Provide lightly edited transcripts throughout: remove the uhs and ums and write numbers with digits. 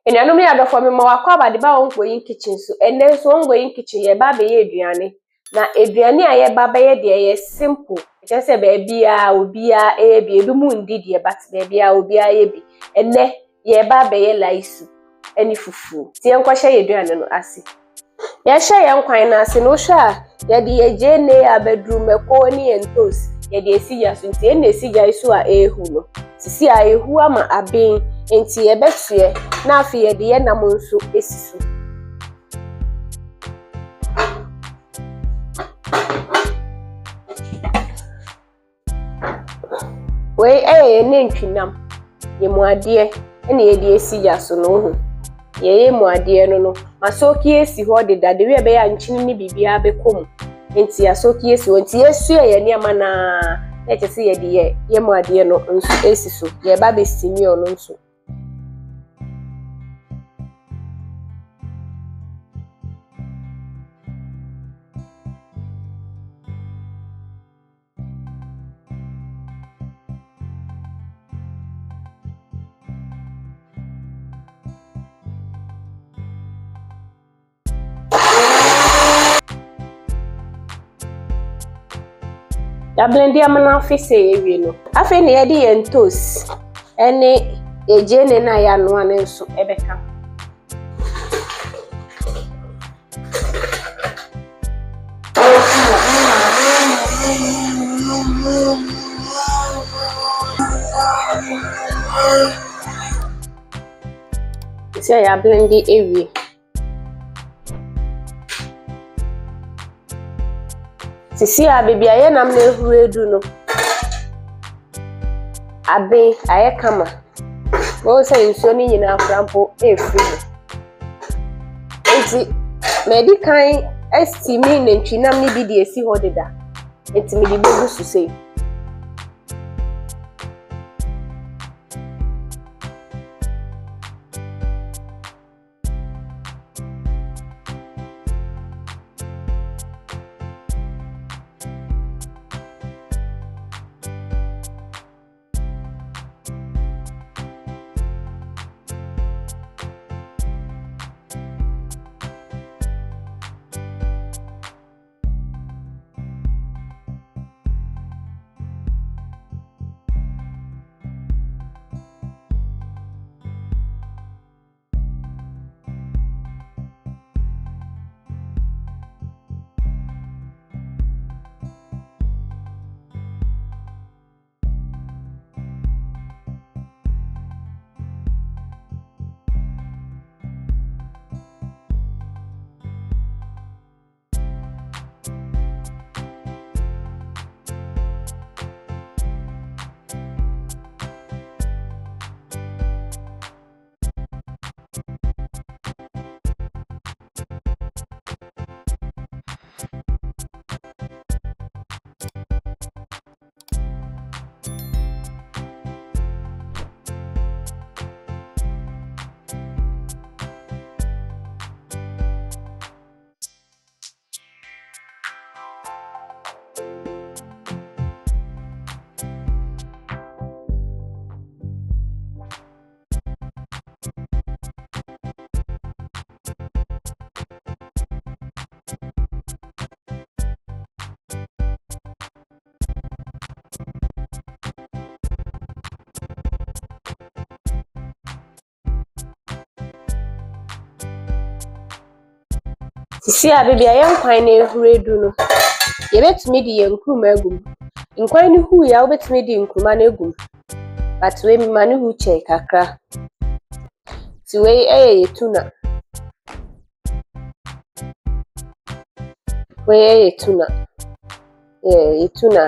Enuanom me adofo me ma wakọ abade ba won koyin kitchen so enne so won koyin kitchen ye ba be ye aduane na aduane a ye ba be ye de ye simple je se be bia obi a e bi edumu ndi de but be bia obi a ye bi enne ye ba be ye laisu eni fufu ti en kwahye ye aduane no ase ye hye ye nkwan na ase no hwe a ye de ye je ne abadru meko ni entos ye de esija so nti en esija iso a ehu no sisi a ehu ama aben enti ye betue na afi ye de ye nam nso esiso we ne ntwinam ye muade ene ye de esija so no hu ye muade no masoki esi ho de da de we be ya nkyini ni bibia bekom enti asoki esi wonti yesu ye ne ama na echese ye de ye muade no nso esiso ye ba be simi ono nso ya blendi amana afise ewie no afi ne ye de entos ene ejene na ya no ane nso ebeka sia ya blendi ewie sisi a bibia ye nam na ehuru edu no abe aye kama wo say nso ni nyina aframpo efri enti medican estimi na ntwinam ni bi de esi ho deda enti me di bogu susei sisi a bibia ye nkwan na ehuru edu no ye betumi di ye nkruma agum nkwan ni hu ya obetumi di nkruma na agum but we mi mani hu che kakra ti we ye tuna we ye tuna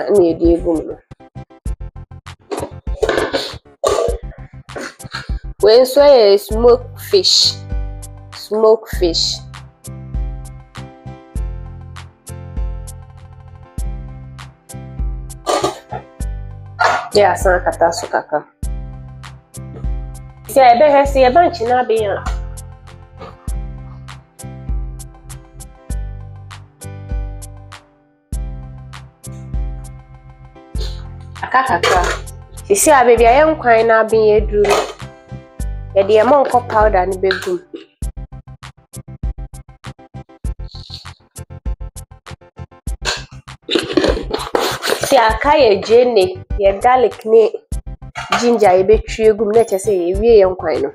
na ye di agum no we so ye smoke fish ya san kata so kaka si ebe he si eba nchi na be yan akaka si abebia ye nkwan na be eduru Ye de monko powder ni begum. Si aka ye jene, ye garlic ni ginger ye betwi egum na chese ye wie ye nkwan no.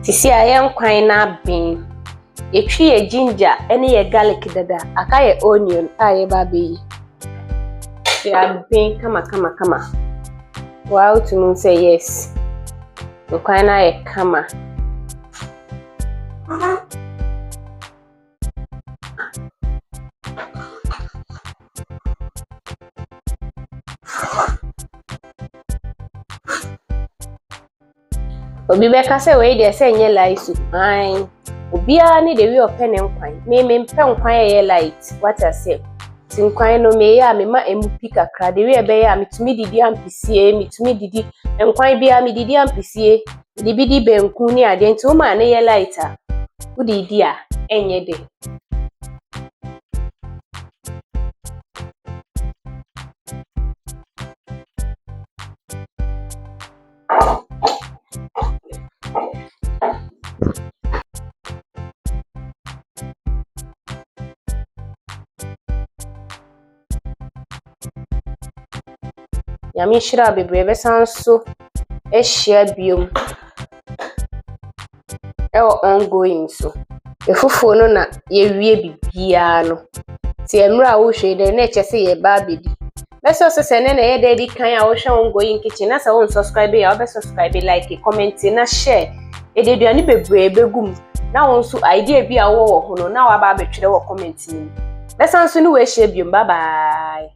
Sisi aye nkwan na ben. Etwi ye ginger ene ye garlic dada. Aka ye onion aye ba be. Ya ben kama. Wow to say yes. Nkwan na ye kama. Obi beka say we dey say nye light soup. Ai. Obia ni dey we open nkwan. Me mpe nkwan ye light. What I say? Ti nkwan no me ya me ma emu pika kra. Dey we be ya mitumi didi ampisie, mitumi didi nkwan bia me didi ampisie. Dibidi benku ni ade nti o ma na ye light a. Wo didi a enye de. Yami shira bebre besanso ehia biom ongoing so efufuo no na ye wie bibia no ti emra wo hwe de na chese ye ba bedi beso sese ne na ye de di kan a wo hwe ongoing kitchen na sa won subscribe ya wo subscribe like comment na share ededuani bebre begum na won so idea bi a wo ho no na wa ba betwere wo comment ni besanso ni we hia biom bye bye.